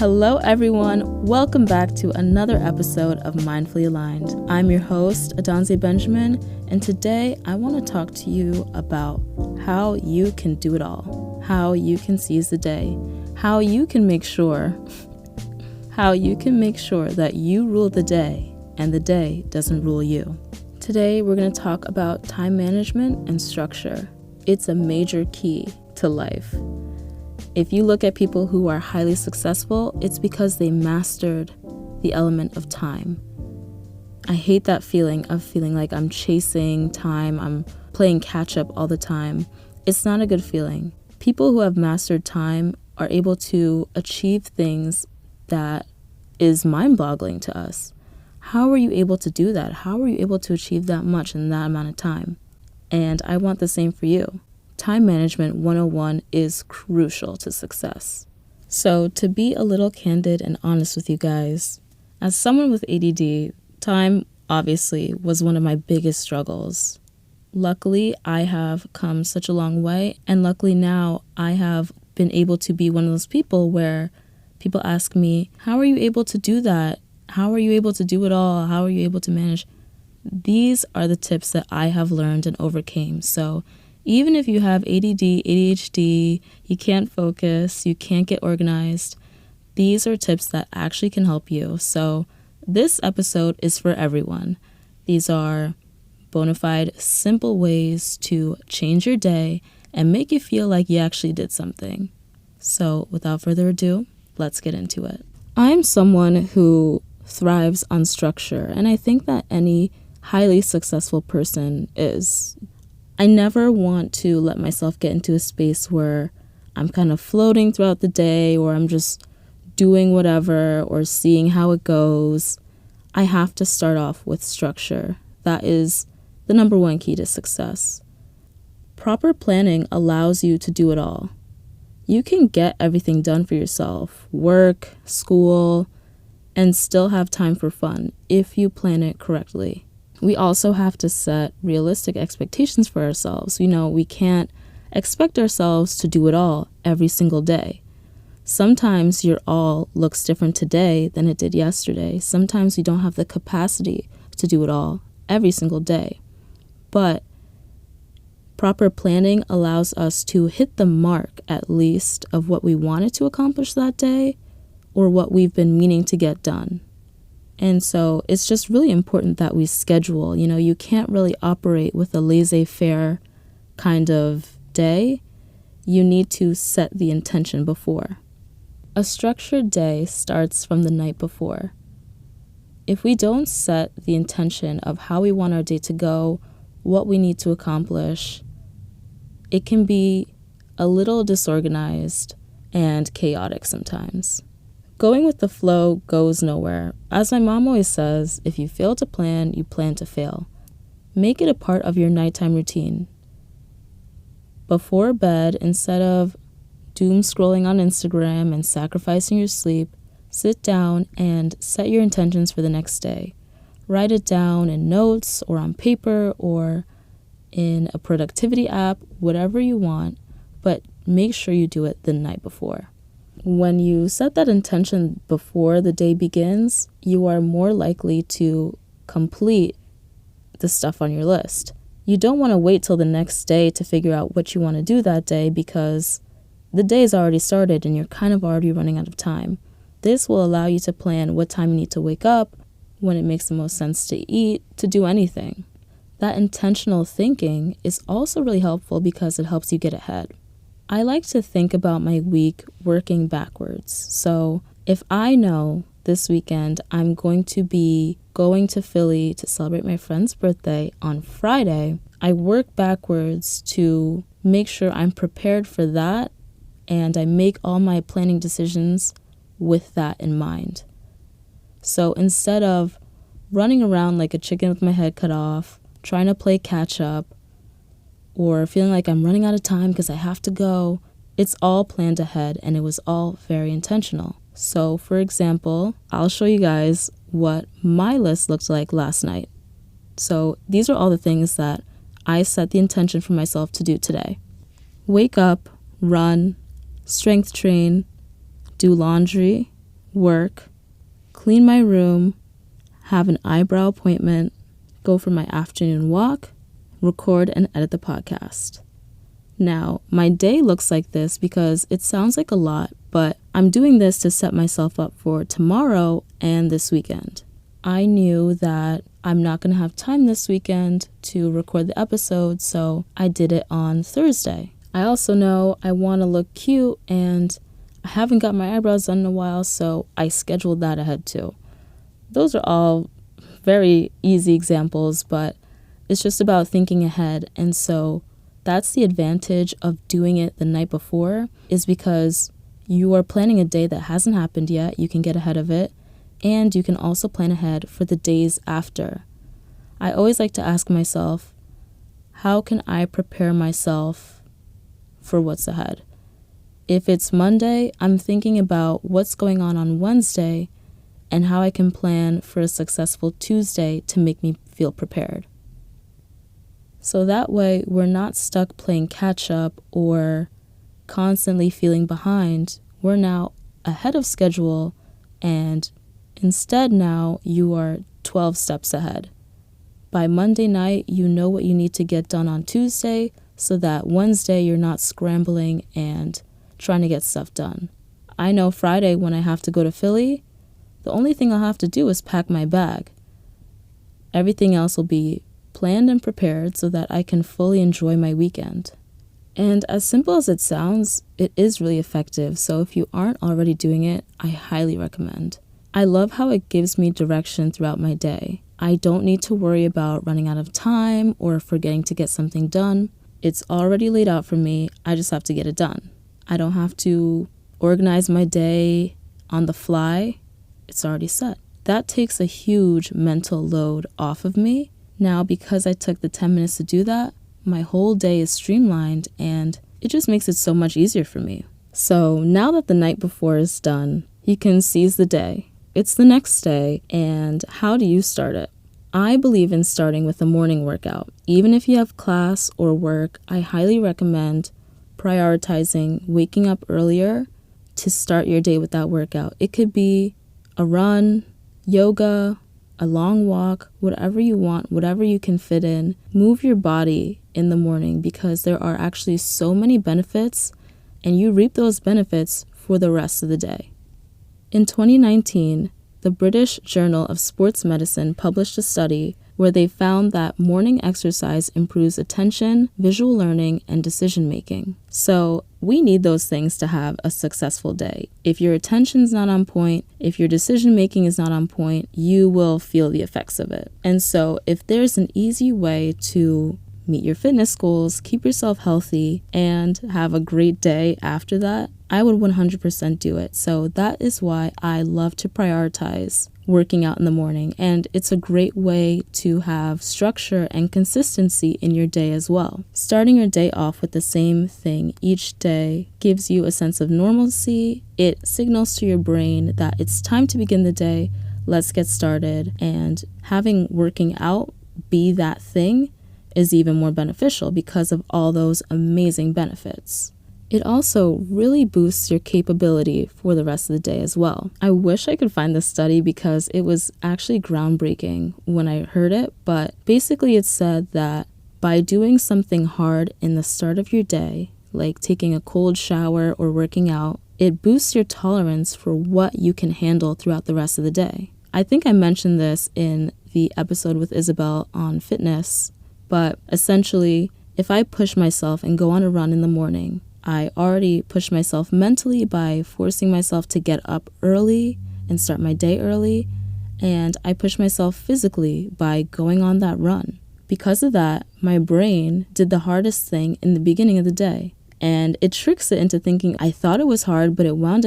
Hello, everyone. Welcome back to another episode of Mindfully Aligned. I'm your host, Adanze Benjamin, and today I want to talk to you about how you can do it all, how you can seize the day, how you can make sure that you rule the day and the day doesn't rule you. Today, we're going to talk about time management and structure. It's a major key to life. If you look at people who are highly successful, it's because they mastered the element of time. I hate that feeling of feeling like I'm chasing time, I'm playing catch up all the time. It's not a good feeling. People who have mastered time are able to achieve things that is mind-boggling to us. How are you able to do that? How are you able to achieve that much in that amount of time? And I want the same for you. Time management 101 is crucial to success. So to be a little candid and honest with you guys, as someone with ADD, time obviously was one of my biggest struggles. Luckily, I have come such a long way, and luckily now I have been able to be one of those people where people ask me, how are you able to do that? How are you able to do it all? How are you able to manage? These are the tips that I have learned and overcame. So even if you have ADD, ADHD, you can't focus, you can't get organized, these are tips that actually can help you. So this episode is for everyone. These are bona fide, simple ways to change your day and make you feel like you actually did something. So without further ado, let's get into it. I'm someone who thrives on structure, and I think that any highly successful person is. I never want to let myself get into a space where I'm kind of floating throughout the day, or I'm just doing whatever or seeing how it goes. I have to start off with structure. That is the number one key to success. Proper planning allows you to do it all. You can get everything done for yourself, work, school, and still have time for fun if you plan it correctly. We also have to set realistic expectations for ourselves. We can't expect ourselves to do it all every single day. Sometimes your all looks different today than it did yesterday. Sometimes you don't have the capacity to do it all every single day. But proper planning allows us to hit the mark, at least, of what we wanted to accomplish that day or what we've been meaning to get done. And so it's just really important that we schedule. You can't really operate with a laissez-faire kind of day. You need to set the intention before. A structured day starts from the night before. If we don't set the intention of how we want our day to go, what we need to accomplish, it can be a little disorganized and chaotic sometimes. Going with the flow goes nowhere. As my mom always says, if you fail to plan, you plan to fail. Make it a part of your nighttime routine. Before bed, instead of doom scrolling on Instagram and sacrificing your sleep, sit down and set your intentions for the next day. Write it down in notes or on paper or in a productivity app, whatever you want, but make sure you do it the night before. When you set that intention before the day begins, you are more likely to complete the stuff on your list. You don't want to wait till the next day to figure out what you want to do that day because the day's already started and you're kind of already running out of time. This will allow you to plan what time you need to wake up, when it makes the most sense to eat, to do anything. That intentional thinking is also really helpful because it helps you get ahead. I like to think about my week working backwards. So if I know this weekend I'm going to be going to Philly to celebrate my friend's birthday on Friday, I work backwards to make sure I'm prepared for that, and I make all my planning decisions with that in mind. So instead of running around like a chicken with my head cut off, trying to play catch up, or feeling like I'm running out of time because I have to go, it's all planned ahead and it was all very intentional. So for example, I'll show you guys what my list looked like last night. So these are all the things that I set the intention for myself to do today. Wake up, run, strength train, do laundry, work, clean my room, have an eyebrow appointment, go for my afternoon walk, record and edit the podcast. Now, my day looks like this because it sounds like a lot, but I'm doing this to set myself up for tomorrow and this weekend. I knew that I'm not going to have time this weekend to record the episode, so I did it on Thursday. I also know I want to look cute, and I haven't got my eyebrows done in a while, so I scheduled that ahead too. Those are all very easy examples, but it's just about thinking ahead. And so that's the advantage of doing it the night before, is because you are planning a day that hasn't happened yet. You can get ahead of it, and you can also plan ahead for the days after. I always like to ask myself, how can I prepare myself for what's ahead? If it's Monday, I'm thinking about what's going on Wednesday and how I can plan for a successful Tuesday to make me feel prepared. So that way, we're not stuck playing catch up or constantly feeling behind. We're now ahead of schedule, and instead now you are 12 steps ahead. By Monday night, you know what you need to get done on Tuesday so that Wednesday you're not scrambling and trying to get stuff done. I know Friday when I have to go to Philly, the only thing I'll have to do is pack my bag. Everything else will be planned and prepared so that I can fully enjoy my weekend. And as simple as it sounds, it is really effective. So if you aren't already doing it, I highly recommend. I love how it gives me direction throughout my day. I don't need to worry about running out of time or forgetting to get something done. It's already laid out for me. I just have to get it done. I don't have to organize my day on the fly. It's already set. That takes a huge mental load off of me. Now, because I took the 10 minutes to do that, my whole day is streamlined, and it just makes it so much easier for me. So now that the night before is done, you can seize the day. It's the next day, and how do you start it? I believe in starting with a morning workout. Even if you have class or work, I highly recommend prioritizing waking up earlier to start your day with that workout. It could be a run, yoga, a long walk, whatever you want, whatever you can fit in. Move your body in the morning because there are actually so many benefits, and you reap those benefits for the rest of the day. In 2019, the British Journal of Sports Medicine published a study where they found that morning exercise improves attention, visual learning, and decision making. So we need those things to have a successful day. If your attention's not on point, if your decision making is not on point, you will feel the effects of it. And so if there's an easy way to meet your fitness goals, keep yourself healthy, and have a great day after that, I would 100% do it. So that is why I love to prioritize working out in the morning, and it's a great way to have structure and consistency in your day as well. Starting your day off with the same thing each day gives you a sense of normalcy. It signals to your brain that it's time to begin the day. Let's get started. And having working out be that thing is even more beneficial because of all those amazing benefits. It also really boosts your capability for the rest of the day as well. I wish I could find this study because it was actually groundbreaking when I heard it, but basically it said that by doing something hard in the start of your day, like taking a cold shower or working out, it boosts your tolerance for what you can handle throughout the rest of the day. I think I mentioned this in the episode with Isabel on fitness, but essentially, if I push myself and go on a run in the morning, I already push myself mentally by forcing myself to get up early and start my day early, and I push myself physically by going on that run. Because of that, my brain did the hardest thing in the beginning of the day, and it tricks it into thinking I thought it was hard, but I wound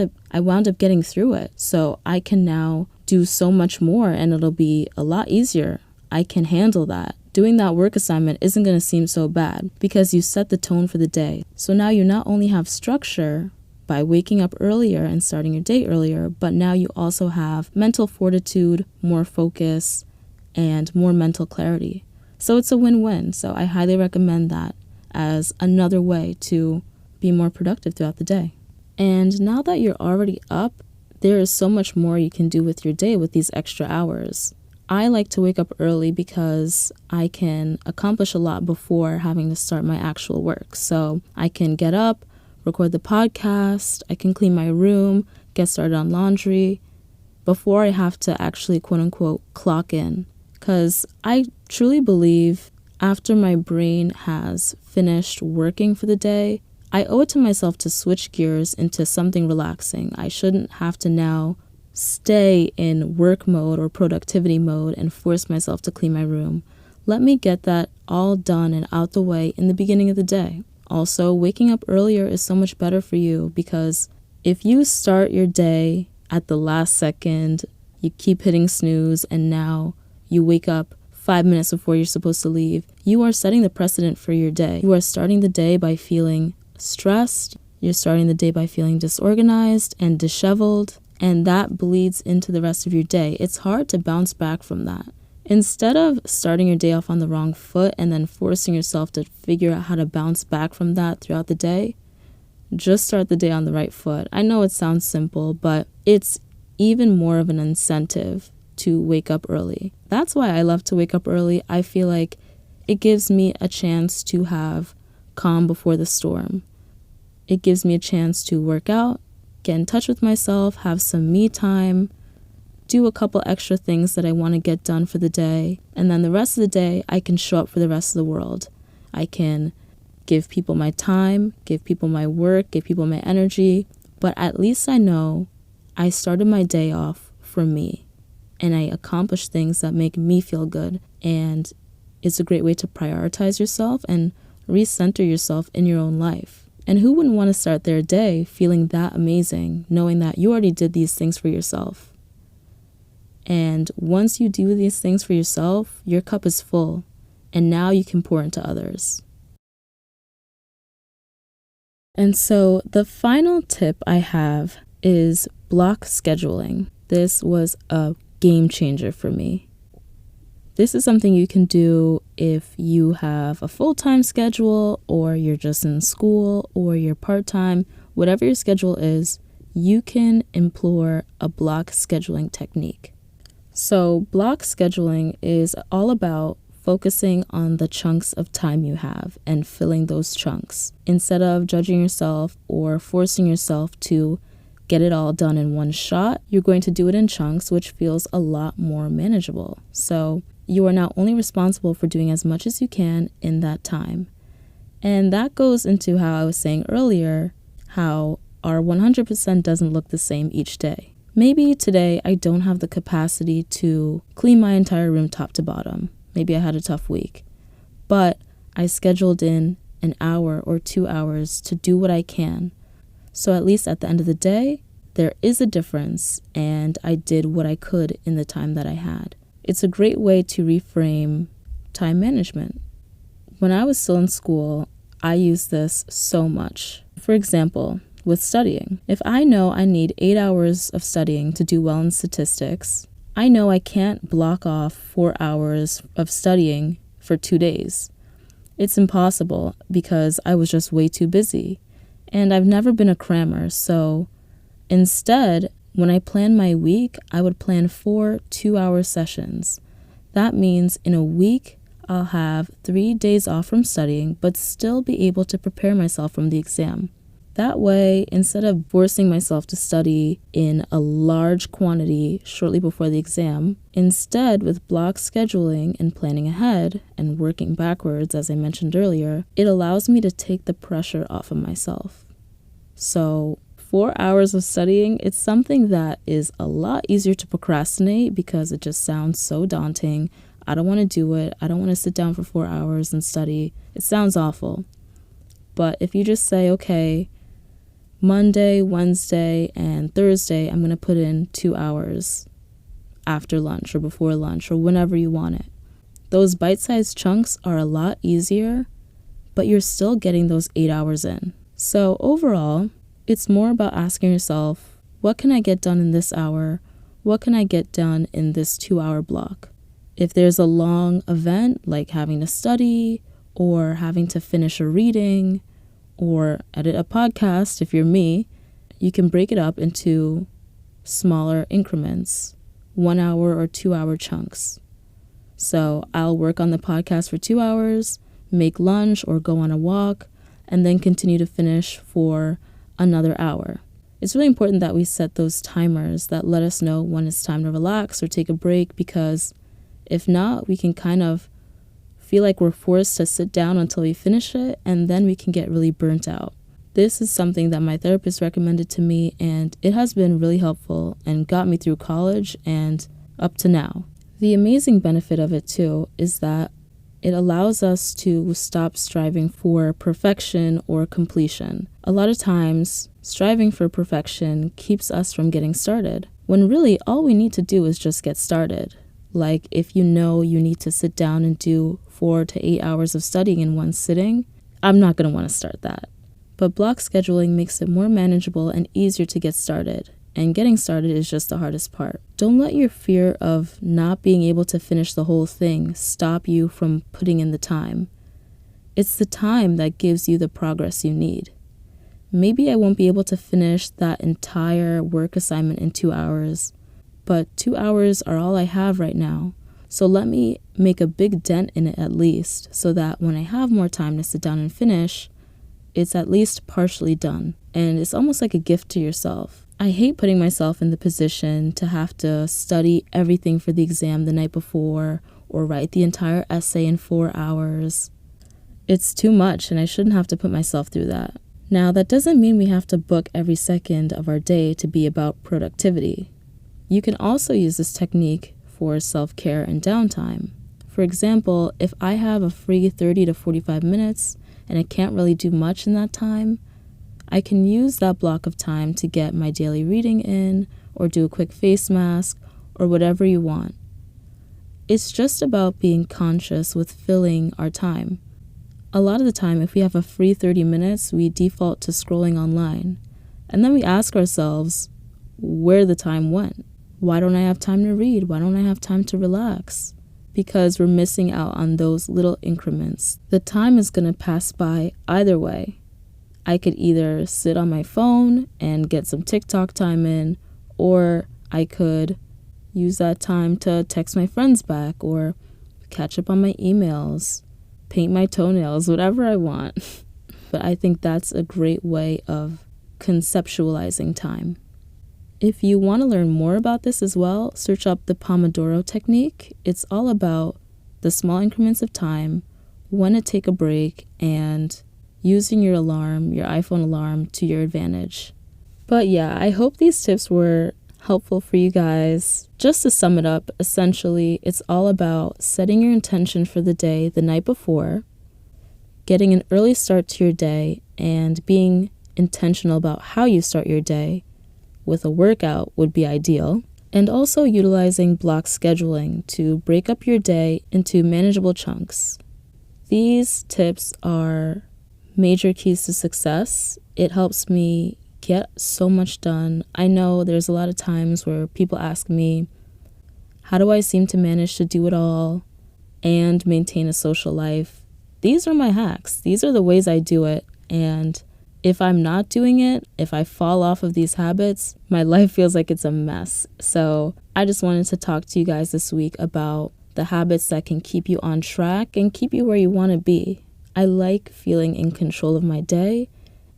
up getting through it. So I can now do so much more, and it'll be a lot easier. I can handle that. Doing that work assignment isn't going to seem so bad because you set the tone for the day. So now you not only have structure by waking up earlier and starting your day earlier, but now you also have mental fortitude, more focus, and more mental clarity. So it's a win-win. So I highly recommend that as another way to be more productive throughout the day. And now that you're already up, there is so much more you can do with your day with these extra hours. I like to wake up early because I can accomplish a lot before having to start my actual work. So I can get up, record the podcast, I can clean my room, get started on laundry before I have to actually quote unquote clock in. Because I truly believe after my brain has finished working for the day, I owe it to myself to switch gears into something relaxing. I shouldn't have to now stay in work mode or productivity mode and force myself to clean my room. Let me get that all done and out the way in the beginning of the day. Also, waking up earlier is so much better for you because if you start your day at the last second, you keep hitting snooze, and now you wake up 5 minutes before you're supposed to leave, you are setting the precedent for your day. You are starting the day by feeling stressed. You're starting the day by feeling disorganized and disheveled, and that bleeds into the rest of your day. It's hard to bounce back from that. Instead of starting your day off on the wrong foot and then forcing yourself to figure out how to bounce back from that throughout the day, just start the day on the right foot. I know it sounds simple, but it's even more of an incentive to wake up early. That's why I love to wake up early. I feel like it gives me a chance to have calm before the storm. It gives me a chance to work out, get in touch with myself, have some me time, do a couple extra things that I want to get done for the day, and then the rest of the day, I can show up for the rest of the world. I can give people my time, give people my work, give people my energy, but at least I know I started my day off for me, and I accomplished things that make me feel good, and it's a great way to prioritize yourself and recenter yourself in your own life. And who wouldn't want to start their day feeling that amazing, knowing that you already did these things for yourself? And once you do these things for yourself, your cup is full, and now you can pour into others. And so the final tip I have is block scheduling. This was a game changer for me. This is something you can do if you have a full-time schedule, or you're just in school, or you're part-time. Whatever your schedule is, you can employ a block scheduling technique. So block scheduling is all about focusing on the chunks of time you have and filling those chunks. Instead of judging yourself or forcing yourself to get it all done in one shot, you're going to do it in chunks, which feels a lot more manageable. So you are now only responsible for doing as much as you can in that time. And that goes into how I was saying earlier, how our 100% doesn't look the same each day. Maybe today I don't have the capacity to clean my entire room top to bottom. Maybe I had a tough week. But I scheduled in an hour or 2 hours to do what I can. So at least at the end of the day, there is a difference, and I did what I could in the time that I had. It's a great way to reframe time management. When I was still in school, I used this so much. For example, with studying, if I know I need 8 hours of studying to do well in statistics, I know I can't block off 4 hours of studying for 2 days. It's impossible because I was just way too busy. And I've never been a crammer, so instead, when I plan my week, I would plan 4 2-hour sessions. That means in a week, I'll have 3 days off from studying, but still be able to prepare myself from the exam. That way, instead of forcing myself to study in a large quantity shortly before the exam, instead with block scheduling and planning ahead and working backwards, as I mentioned earlier, it allows me to take the pressure off of myself. So 4 hours of studying, it's something that is a lot easier to procrastinate because it just sounds so daunting. I don't want to do it. I don't want to sit down for 4 hours and study. It sounds awful. But if you just say, okay, Monday, Wednesday, and Thursday, I'm going to put in 2 hours after lunch or before lunch or whenever you want it. Those bite-sized chunks are a lot easier, but you're still getting those 8 hours in. So overall, it's more about asking yourself, what can I get done in this hour? What can I get done in this 2-hour block? If there's a long event, like having to study or having to finish a reading or edit a podcast, if you're me, you can break it up into smaller increments, 1 hour or 2 hour chunks. So I'll work on the podcast for 2 hours, make lunch or go on a walk, and then continue to finish for another hour. It's really important that we set those timers that let us know when it's time to relax or take a break, because if not, we can kind of feel like we're forced to sit down until we finish it, and then we can get really burnt out. This is something that my therapist recommended to me, and it has been really helpful and got me through college and up to now. The amazing benefit of it too is that it allows us to stop striving for perfection or completion. A lot of times, striving for perfection keeps us from getting started, when really all we need to do is just get started. Like if you know you need to sit down and do 4 to 8 hours of studying in one sitting, I'm not going to want to start that. But block scheduling makes it more manageable and easier to get started. And getting started is just the hardest part. Don't let your fear of not being able to finish the whole thing stop you from putting in the time. It's the time that gives you the progress you need. Maybe I won't be able to finish that entire work assignment in 2 hours, but 2 hours are all I have right now. So let me make a big dent in it at least, so that when I have more time to sit down and finish, it's at least partially done. And it's almost like a gift to yourself. I hate putting myself in the position to have to study everything for the exam the night before or write the entire essay in 4 hours. It's too much, and I shouldn't have to put myself through that. Now, that doesn't mean we have to book every second of our day to be about productivity. You can also use this technique for self-care and downtime. For example, if I have a free 30 to 45 minutes and I can't really do much in that time, I can use that block of time to get my daily reading in, or do a quick face mask, or whatever you want. It's just about being conscious with filling our time. A lot of the time, if we have a free 30 minutes, we default to scrolling online. And then we ask ourselves where the time went. Why don't I have time to read? Why don't I have time to relax? Because we're missing out on those little increments. The time is going to pass by either way. I could either sit on my phone and get some TikTok time in, or I could use that time to text my friends back or catch up on my emails, paint my toenails, whatever I want. But I think that's a great way of conceptualizing time. If you want to learn more about this as well, search up the Pomodoro technique. It's all about the small increments of time, when to take a break, and using your alarm, your iPhone alarm, to your advantage. But yeah, I hope these tips were helpful for you guys. Just to sum it up, essentially, it's all about setting your intention for the day the night before, getting an early start to your day, and being intentional about how you start your day. With a workout would be ideal. And also utilizing block scheduling to break up your day into manageable chunks. These tips are major keys to success. It helps me get so much done. I know there's a lot of times where people ask me, how do I seem to manage to do it all and maintain a social life? These are my hacks. These are the ways I do it. And if I'm not doing it, if I fall off of these habits, my life feels like it's a mess. So I just wanted to talk to you guys this week about the habits that can keep you on track and keep you where you want to be. I like feeling in control of my day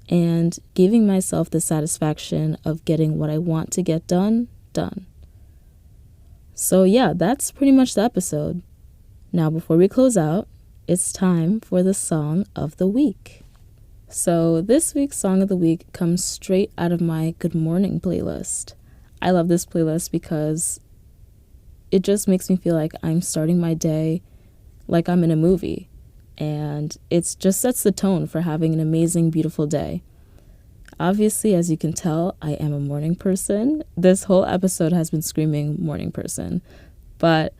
and giving myself the satisfaction of getting what I want to get done. So yeah, that's pretty much the episode. Now, before we close out, it's time for the song of the week. So this week's song of the week comes straight out of my Good Morning playlist. I love this playlist because it just makes me feel like I'm starting my day like I'm in a movie. And it just sets the tone for having an amazing, beautiful day. Obviously, as you can tell, I am a morning person. This whole episode has been screaming morning person. But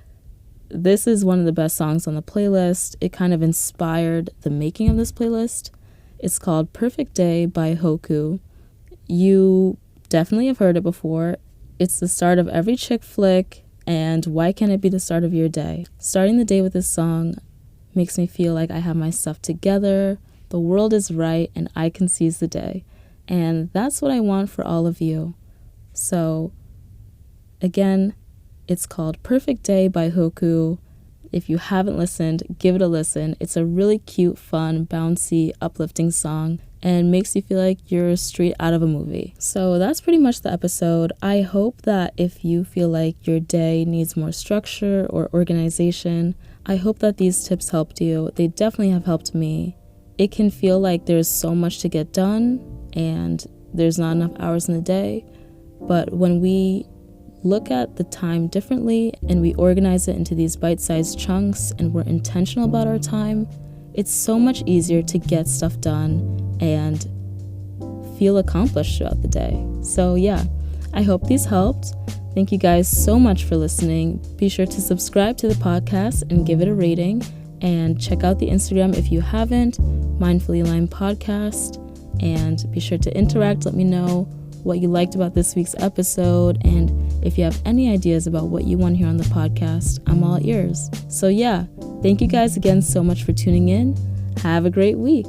this is one of the best songs on the playlist. It kind of inspired the making of this playlist. It's called Perfect Day by Hoku. You definitely have heard it before. It's the start of every chick flick, and why can't it be the start of your day? Starting the day with this song makes me feel like I have my stuff together, the world is right, and I can seize the day. And that's what I want for all of you. So Again, it's called Perfect Day by Hoku. If you haven't listened, give it a listen. It's a really cute, fun, bouncy, uplifting song and makes you feel like you're straight out of a movie. So that's pretty much the episode. I hope that if you feel like your day needs more structure or organization, I hope that these tips helped you. They definitely have helped me. It can feel like there's so much to get done and there's not enough hours in the day, but when we look at the time differently and we organize it into these bite-sized chunks and we're intentional about our time, it's so much easier to get stuff done and feel accomplished throughout the day. So yeah, I hope these helped. Thank you guys so much for listening. Be sure to subscribe to the podcast and give it a rating, and check out the Instagram if you haven't, Mindfully Aligned Podcast, and be sure to interact. Let me know what you liked about this week's episode, and if you have any ideas about what you want to hear on the podcast, I'm all ears. So yeah, thank you guys again so much for tuning in. Have a great week.